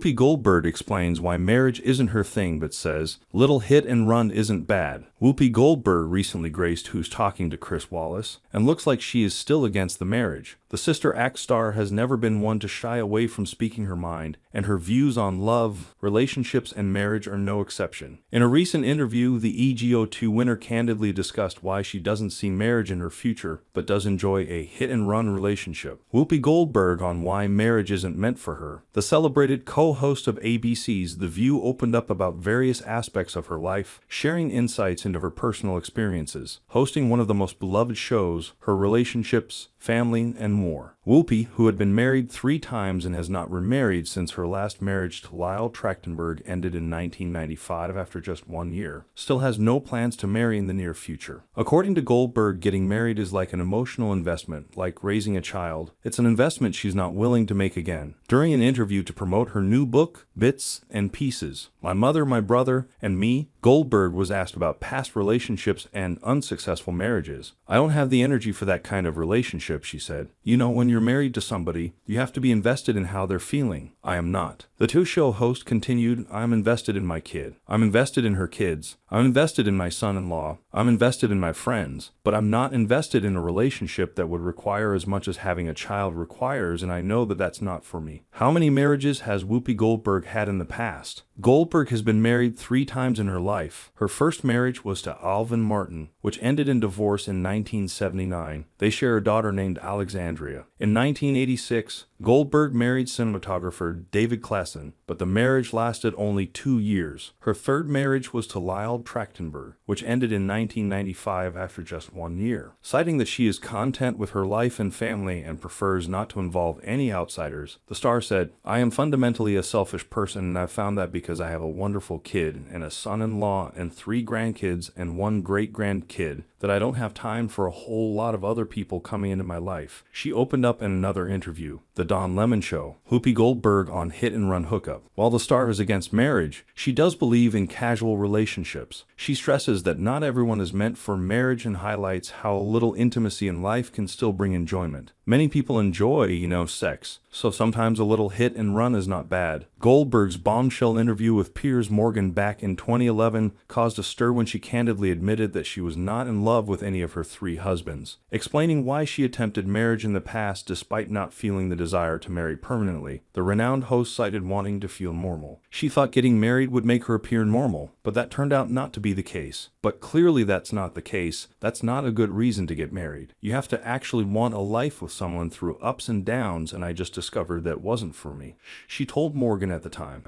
Whoopi Goldberg explains why marriage isn't her thing but says, "Little hit and run isn't bad." Whoopi Goldberg recently graced Who's Talking to Chris Wallace, and looks like she is still against the marriage. The Sister Act star has never been one to shy away from speaking her mind, and her views on love, relationships, and marriage are no exception. In a recent interview, the EGO2 winner candidly discussed why she doesn't see marriage in her future, but does enjoy a hit-and-run relationship. Whoopi Goldberg on why marriage isn't meant for her. The celebrated co-host of ABC's The View opened up about various aspects of her life, sharing insights into her personal experiences, hosting one of the most beloved shows, her relationships, family, and more. Whoopi, who had been married 3 times and has not remarried since her last marriage to Lyle Trachtenberg ended in 1995 after just 1 year, still has no plans to marry in the near future. According to Goldberg, getting married is like an emotional investment, like raising a child. It's an investment she's not willing to make again. During an interview to promote her new book, Bits and Pieces, My Mother, My Brother, and Me, Goldberg was asked about past relationships and unsuccessful marriages. "I don't have the energy for that kind of relationship," she said. "You know, when you're married to somebody, you have to be invested in how they're feeling. I am not." The two-show host continued, "I'm invested in my kid. I'm invested in her kids. I'm invested in my son-in-law. I'm invested in my friends. But I'm not invested in a relationship that would require as much as having a child requires, and I know that that's not for me." How many marriages has Whoopi Goldberg had in the past? Goldberg has been married 3 times in her life. Her first marriage was to Alvin Martin, which ended in divorce in 1979. They share a daughter named Alexandria. In 1986, Goldberg married cinematographer David Claessen, but the marriage lasted only 2 years. Her third marriage was to Lyle Trachtenberg, which ended in 1995 after just 1 year. Citing that she is content with her life and family and prefers not to involve any outsiders, the star said, "I am fundamentally a selfish person, and I've found that because I have a wonderful kid and a son-in-law and 3 grandkids and 1 great-grandkid, that I don't have time for a whole lot of other people coming into my life." She opened up in another interview, The Don Lemon Show, Whoopi Goldberg on hit-and-run hookup. While the star is against marriage, she does believe in casual relationships. She stresses that not everyone is meant for marriage and highlights how a little intimacy in life can still bring enjoyment. Many people enjoy, sex, so sometimes a little hit and run is not bad. Goldberg's bombshell interview with Piers Morgan back in 2011 caused a stir when she candidly admitted that she was not in love with any of her 3 husbands, explaining why she attempted marriage in the past despite not feeling the desire to marry permanently. The renowned host cited wanting to feel normal. She thought getting married would make her appear normal, but that turned out not to be the case. But clearly that's not the case. That's not a good reason to get married. You have to actually want a life with someone through ups and downs, and I just discovered that wasn't for me, she told Morgan at the time.